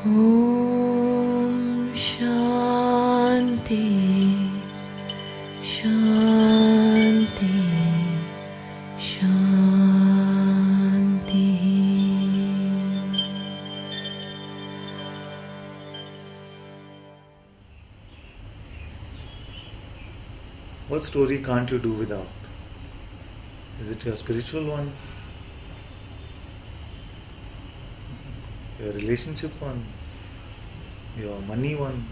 Om Shanti Shanti Shanti. What story can't you do without? Is it your spiritual one? Your relationship one? Your money one?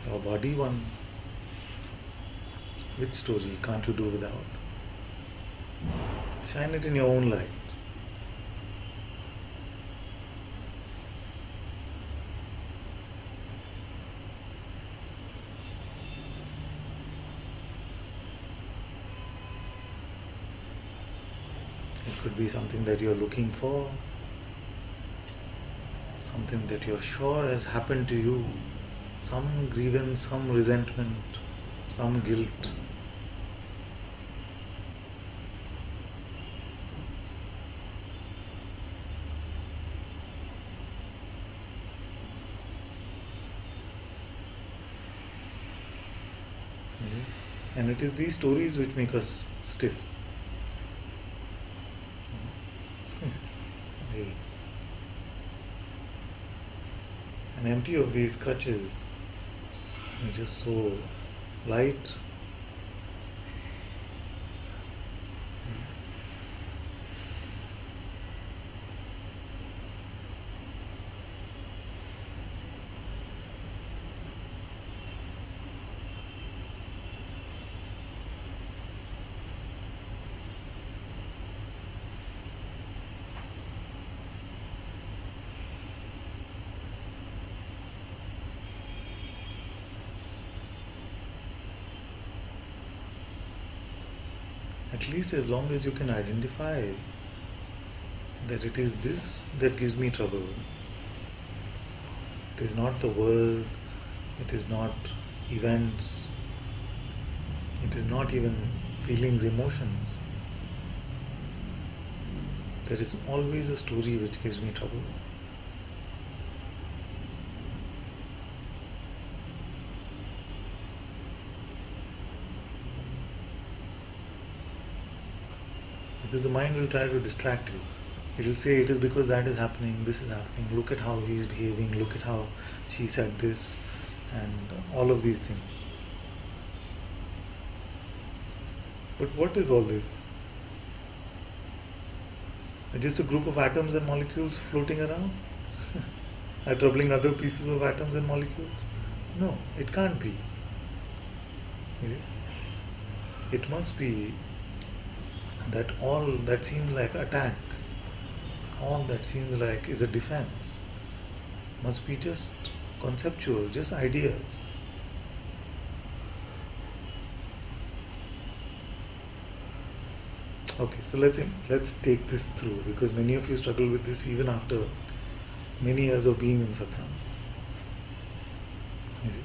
Your body one? Which story can't you do without? Shine it in your own light. It could be something that you're looking for, something that you're sure has happened to you, some grievance, some resentment, some guilt. And it is these stories which make us stiff. And empty of these crutches, you're just so light. At least as long as you can identify that it is this that gives me trouble. It is not the world, it is not events, it is not even feelings, emotions. There is always a story which gives me trouble. Because the mind will try to distract you. It will say it is because that is happening, this is happening, look at how he is behaving, look at how she said this, and all of these things. But what is all this? Just a group of atoms and molecules floating around? Are troubling other pieces of atoms and molecules? No, it can't be. Is it? It must be that all that seems like attack, all that seems like is a defense, must be just conceptual, just ideas. Okay, so let's take this through, because many of you struggle with this even after many years of being in satsang. You see?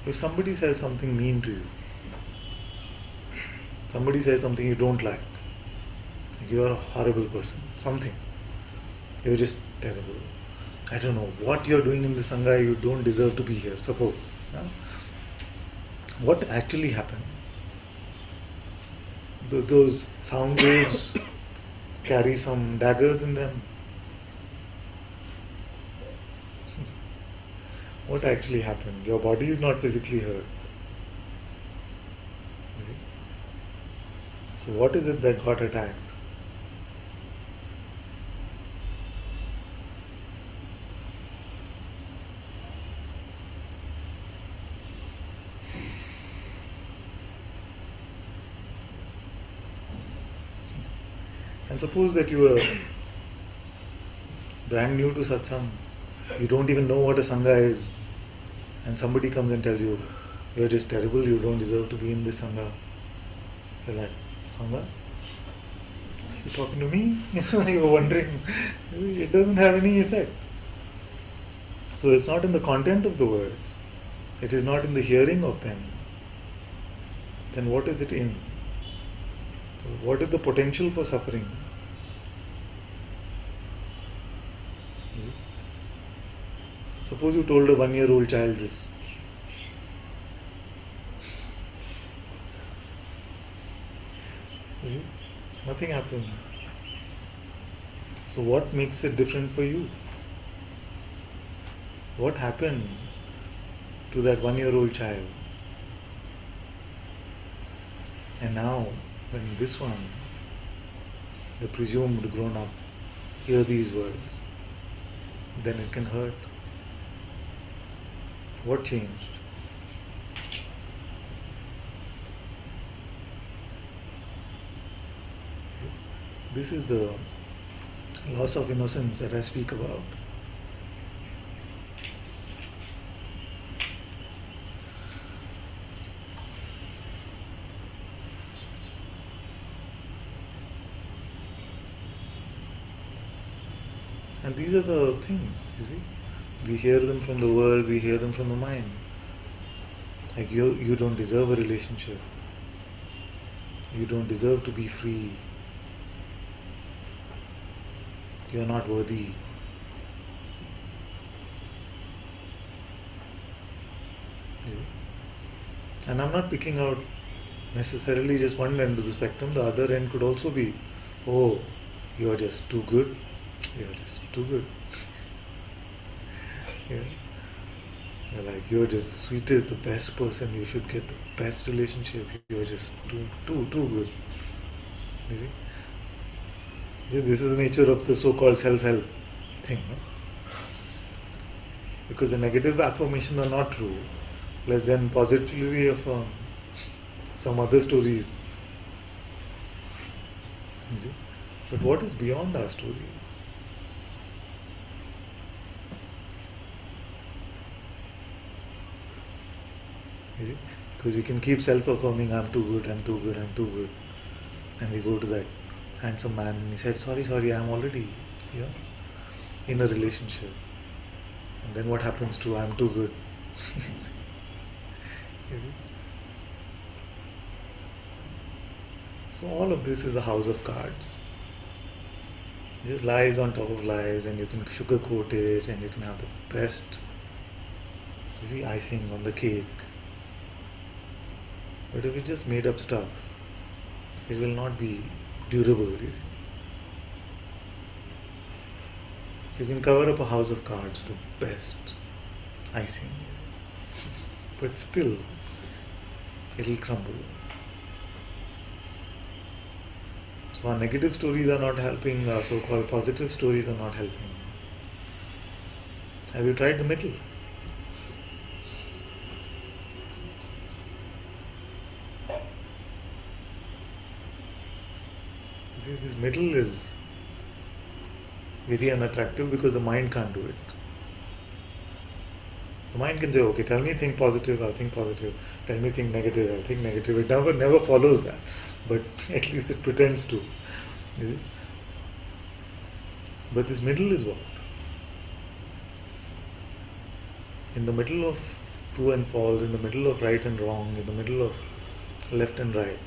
If somebody says something mean to you, somebody says something you don't like you are a horrible person, something, you're just terrible, I don't know what you're doing in the Sangha, you don't deserve to be here, suppose. Yeah? What actually happened? Those sound waves carry some daggers in them. What actually happened? Your body is not physically hurt. You see? So what is it that got attacked? And suppose that you are brand new to satsang, you don't even know what a sangha is, and somebody comes and tells you, you're just terrible, you don't deserve to be in this sangha. You're like, sangha? Are you talking to me? You're wondering. It doesn't have any effect. So it's not in the content of the words, it is not in the hearing of them. Then what is it in? What is the potential for suffering? Suppose you told a 1-year-old child this. You see? Nothing happened. So what makes it different for you? What happened to that 1-year-old child? And now, when this one, the presumed grown up, hear these words, then it can hurt. What changed? See, this is the loss of innocence that I speak about. And these are the things, you see. We hear them from the world, we hear them from the mind. Like you don't deserve a relationship. You don't deserve to be free. You're not worthy. You see? And I'm not picking out necessarily just one end of the spectrum. The other end could also be, oh, you're just too good. You're just too good. Yeah. You're like, you're just the sweetest, the best person. You should get the best relationship. You're just too good. You see? This is the nature of the so-called self-help thing. No? Because the negative affirmations are not true. Let's then positively affirm some other stories. You see? But what is beyond our stories? You see? Because we can keep self-affirming, I'm too good, I'm too good, I'm too good. And we go to that handsome man and he said, sorry, I'm already in a relationship. And then what happens to I'm too good? You see? So all of this is a house of cards. Just lies on top of lies, and you can sugarcoat it, and you can have the best, you see, icing on the cake. But if it's just made up stuff, it will not be durable, you see. You can cover up a house of cards, the best icing, but still, it'll crumble. So our negative stories are not helping, our so-called positive stories are not helping. Have you tried the middle? You see, this middle is very unattractive because the mind can't do it. The mind can say, okay, tell me think positive, I'll think positive. Tell me think negative, I'll think negative. It never follows that. But at least it pretends to. You see? But this middle is what? In the middle of true and false, in the middle of right and wrong, in the middle of left and right,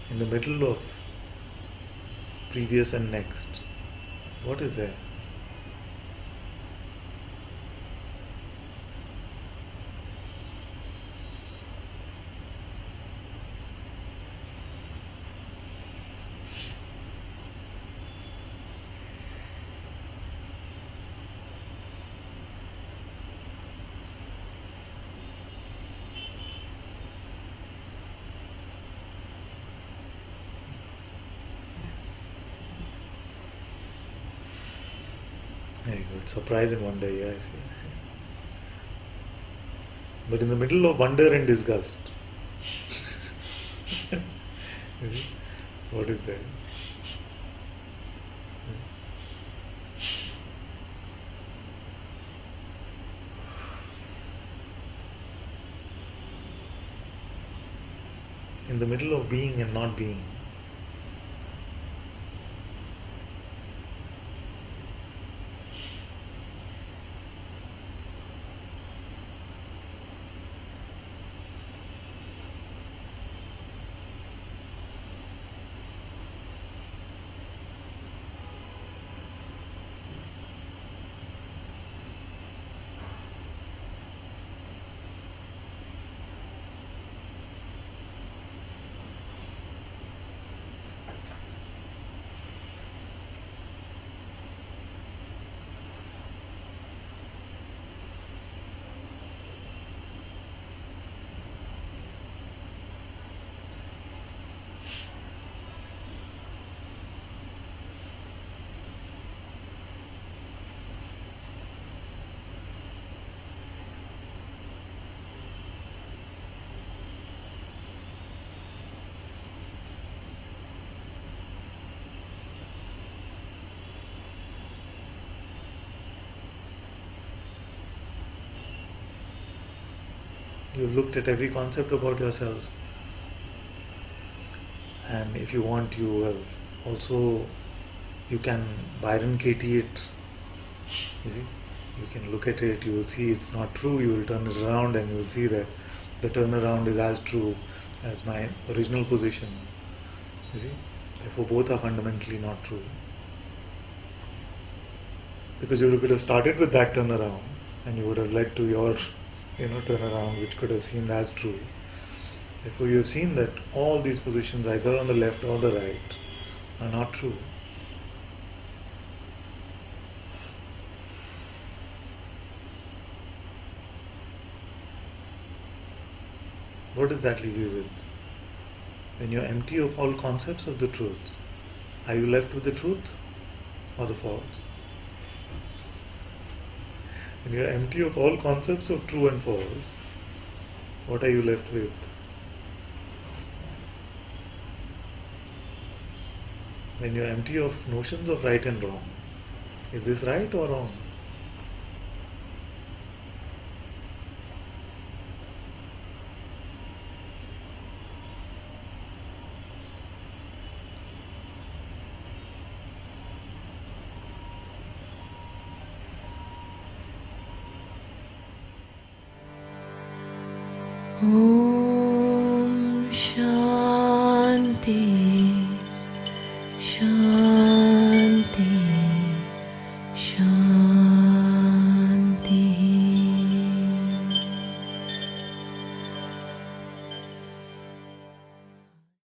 in the middle of previous and next, what is there? Very good. Surprise and wonder, yeah, I see. But in the middle of wonder and disgust, you see, what is there? In the middle of being and not being, You've looked at every concept about yourself. And if you want, you have also, you can Byron Katie it. You see? You can look at it, you will see it's not true, you will turn it around and you will see that the turnaround is as true as my original position. You see? Therefore, both are fundamentally not true. Because you could have started with that turnaround and you would have led to your turnaround, which could have seemed as true. Therefore, you have seen that all these positions, either on the left or the right, are not true. What does that leave you with? When you're empty of all concepts of the truth, are you left with the truth or the false? When you're empty of all concepts of true and false, what are you left with? When you're empty of notions of right and wrong, is this right or wrong? Om